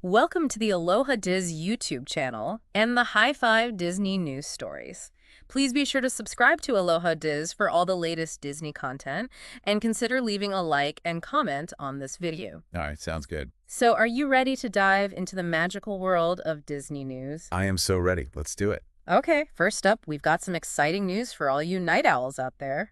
Welcome to the Aloha DIS YouTube channel and the High Five Disney news stories. Please be sure to subscribe to Aloha DIS for all the latest Disney content and consider leaving a like and comment on this video. All right, sounds good. So are you ready to dive into the magical world of Disney news? I am so ready. Let's do it. Okay, first up, we've got some exciting news for all you night owls out there.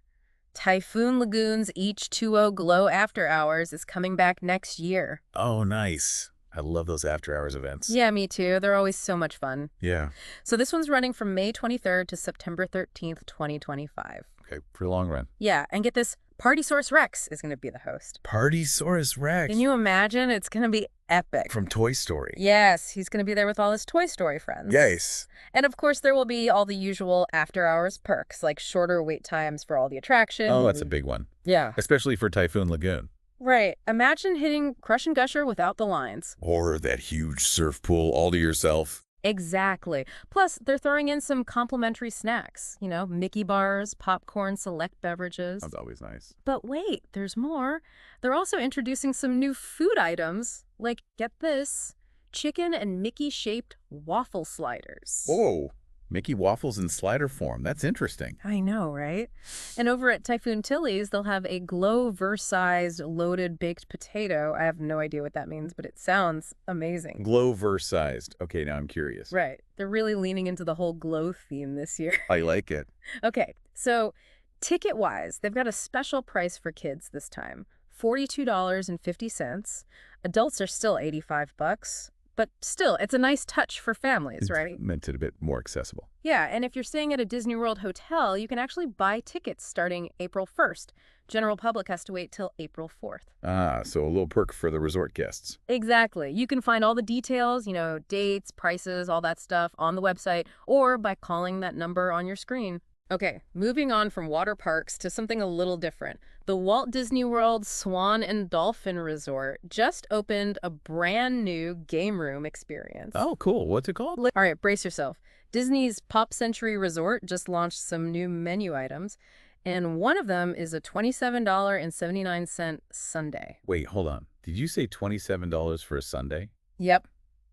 Typhoon Lagoon's H2O Glow After Hours is coming back next year. Oh, nice. I love those after-hours events. Yeah, me too. They're always so much fun. Yeah. So this one's running from May 23rd to September 13th, 2025. Okay, pretty long run. Yeah, and get this, Partysaurus Rex is going to be the host. Partysaurus Rex. Can you imagine? It's going to be epic. From Toy Story. Yes, he's going to be there with all his Toy Story friends. Yes. And of course, there will be all the usual after-hours perks, like shorter wait times for all the attractions. Oh, that's a big one. Yeah. Especially for Typhoon Lagoon. Right. Imagine hitting Crush and Gusher without the lines. Or that huge surf pool all to yourself. Exactly. Plus, they're throwing in some complimentary snacks. You know, Mickey bars, popcorn, select beverages. That's always nice. But wait, there's more. They're also introducing some new food items, like, get this, chicken and Mickey-shaped waffle sliders. Whoa. Mickey waffles in slider form. That's interesting. I know, right? And over at Typhoon Tilly's, they'll have a Glow-sized loaded baked potato. I have no idea what that means, but it sounds amazing. Glow-sized. Okay, now I'm curious. Right. They're really leaning into the whole glow theme this year. I like it. Okay, so ticket-wise, they've got a special price for kids this time, $42.50. Adults are still $85. But still, it's a nice touch for families, right? Meant it a bit more accessible. Yeah, and if you're staying at a Disney World hotel, you can actually buy tickets starting April 1st. General public has to wait till April 4th. Ah, so a little perk for the resort guests. Exactly. You can find all the details, you know, dates, prices, all that stuff on the website or by calling that number on your screen. Okay, moving on from water parks to something a little different. The Walt Disney World Swan and Dolphin Resort just opened a brand new game room experience. Oh, cool. What's it called? All right, brace yourself. Disney's Pop Century Resort just launched some new menu items, and one of them is a $27.79 sundae. Wait, hold on. Did you say $27 for a sundae? Yep,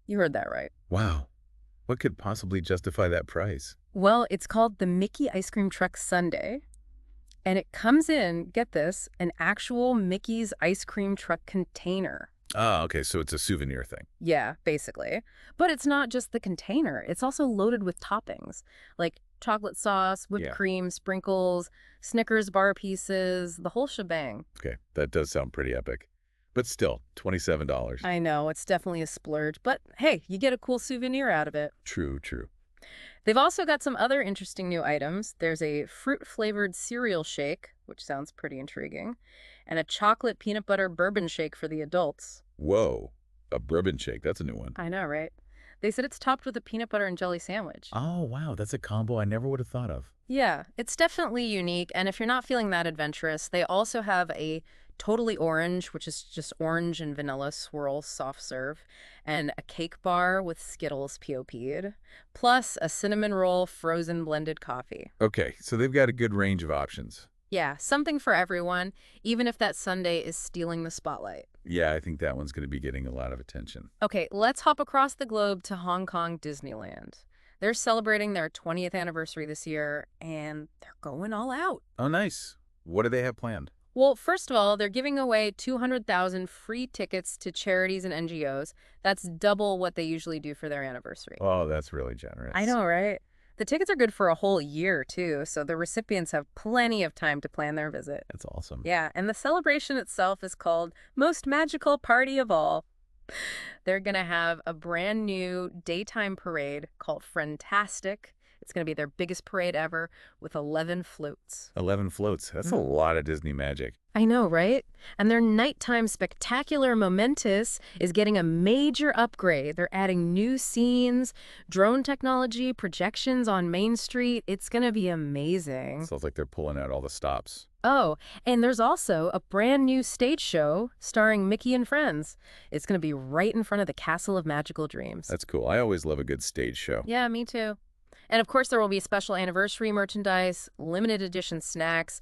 you heard that right. Wow. What could possibly justify that price? Well, it's called the Mickey Ice Cream Truck Sundae, and it comes in, get this, an actual Mickey's ice cream truck container. Ah, okay, so it's a souvenir thing. Yeah, basically. But it's not just the container. It's also loaded with toppings, like chocolate sauce, whipped cream, sprinkles, Snickers bar pieces, the whole shebang. Okay, that does sound pretty epic. But still, $27. I know, it's definitely a splurge, but hey, you get a cool souvenir out of it. True, true. They've also got some other interesting new items. There's a fruit-flavored cereal shake, which sounds pretty intriguing, and a chocolate peanut butter bourbon shake for the adults. Whoa, a bourbon shake. That's a new one. I know, right? They said it's topped with a peanut butter and jelly sandwich. Oh, wow, that's a combo I never would have thought of. Yeah, it's definitely unique, and if you're not feeling that adventurous, they also have a Totally Orange, which is just orange and vanilla swirl soft serve, and a cake bar with Skittles POP'd, plus a cinnamon roll frozen blended coffee. Okay, so they've got a good range of options. Yeah, something for everyone, even if that sundae is stealing the spotlight. Yeah, I think that one's going to be getting a lot of attention. Okay, let's hop across the globe to Hong Kong Disneyland. They're celebrating their 20th anniversary this year, and they're going all out. Oh, nice. What do they have planned? Well, first of all, they're giving away 200,000 free tickets to charities and NGOs. That's double what they usually do for their anniversary. Oh, that's really generous. I know, right? The tickets are good for a whole year, too, so the recipients have plenty of time to plan their visit. That's awesome. Yeah, and the celebration itself is called Most Magical Party of All. They're going to have a brand new daytime parade called Friendtastic. It's going to be their biggest parade ever with 11 floats. 11 floats. That's a lot of Disney magic. I know, right? And their nighttime spectacular Momentous is getting a major upgrade. They're adding new scenes, drone technology, projections on Main Street. It's going to be amazing. Sounds like they're pulling out all the stops. Oh, and there's also a brand new stage show starring Mickey and Friends. It's going to be right in front of the Castle of Magical Dreams. That's cool. I always love a good stage show. Yeah, me too. And of course, there will be special anniversary merchandise, limited edition snacks,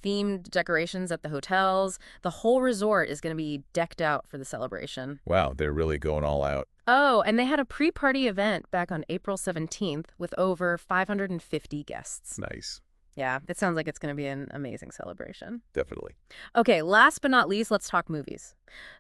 themed decorations at the hotels. The whole resort is going to be decked out for the celebration. Wow, they're really going all out. Oh, and they had a pre-party event back on April 17th with over 550 guests. Nice. Yeah, it sounds like it's going to be an amazing celebration. Definitely. Okay, last but not least, let's talk movies.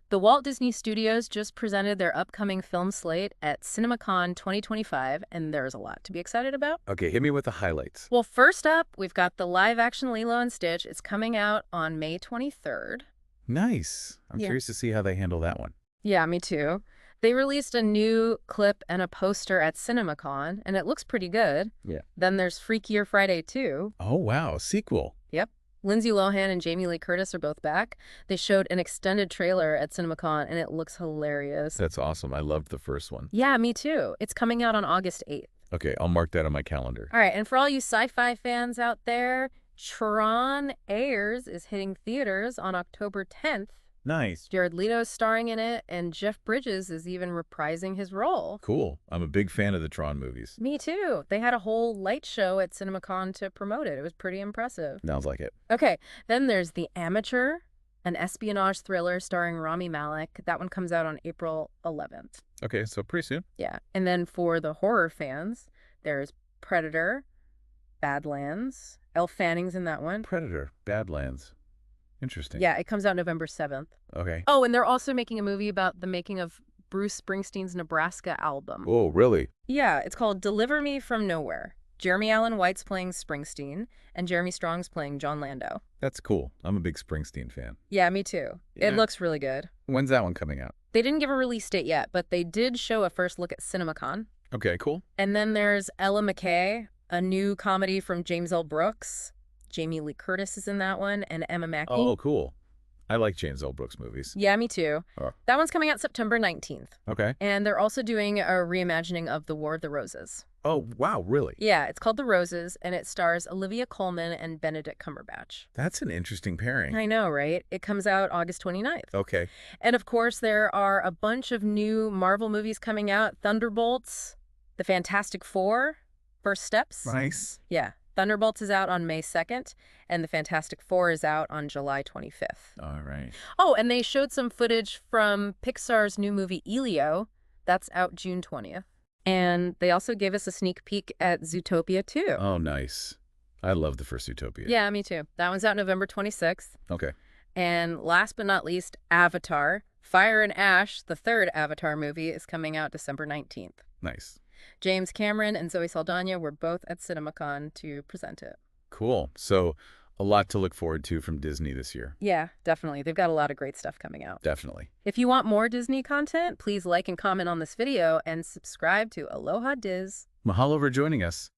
The Walt Disney Studios just presented their upcoming film slate at CinemaCon 2025, and there's a lot to be excited about. Okay, hit me with the highlights. Well, first up, we've got the live-action Lilo and Stitch. It's coming out on May 23rd. Nice. I'm Yeah. curious to see how they handle that one. Yeah, me too. They released a new clip and a poster at CinemaCon, and it looks pretty good. Yeah. Then there's Freakier Friday 2. Oh, wow, sequel. Yep. Lindsay Lohan and Jamie Lee Curtis are both back. They showed an extended trailer at CinemaCon, and it looks hilarious. That's awesome. I loved the first one. Yeah, me too. It's coming out on August 8th. Okay, I'll mark that on my calendar. All right, and for all you sci-fi fans out there, Tron Ayers is hitting theaters on October 10th. Nice. Jared Leto's starring in it, and Jeff Bridges is even reprising his role. Cool. I'm a big fan of the Tron movies. Me too. They had a whole light show at CinemaCon to promote it. It was pretty impressive. Sounds like it. Okay, then there's The Amateur, an espionage thriller starring Rami Malek. That one comes out on April 11th. Okay, so pretty soon. Yeah, and then for the horror fans, there's Predator, Badlands. Elle Fanning's in that one. Predator, Badlands. Interesting. Yeah, it comes out November 7th. Okay. Oh, and they're also making a movie about the making of Bruce Springsteen's Nebraska album. Oh, really? Yeah, it's called Deliver Me from Nowhere. Jeremy Allen White's playing Springsteen, and Jeremy Strong's playing John Lando. That's cool. I'm a big Springsteen fan. Yeah, me too. Yeah. It looks really good. When's that one coming out? They didn't give a release date yet, but they did show a first look at CinemaCon. Okay, cool. And then there's Ella McKay, a new comedy from James L. Brooks. Jamie Lee Curtis is in that one, and Emma Mackey. Oh, cool. I like James L. Brooks movies. Yeah, me too. Oh. That one's coming out September 19th. Okay. And they're also doing a reimagining of The War of the Roses. Oh, wow, really? Yeah, it's called The Roses, and it stars Olivia Colman and Benedict Cumberbatch. That's an interesting pairing. I know, right? It comes out August 29th. Okay. And of course, there are a bunch of new Marvel movies coming out. Thunderbolts, The Fantastic Four, First Steps. Nice. Yeah. Thunderbolts is out on May 2nd, and The Fantastic Four is out on July 25th. All right. Oh, and they showed some footage from Pixar's new movie, Elio. That's out June 20th. And they also gave us a sneak peek at Zootopia 2. Oh, nice. I love the first Utopia. Yeah, me too. That one's out November 26th. Okay. And last but not least, Avatar. Fire and Ash, the third Avatar movie, is coming out December 19th. Nice. James Cameron and Zoe Saldana were both at CinemaCon to present it. Cool. So a lot to look forward to from Disney this year. Yeah, definitely. They've got a lot of great stuff coming out. Definitely. If you want more Disney content, please like and comment on this video and subscribe to Aloha DIS. Mahalo for joining us.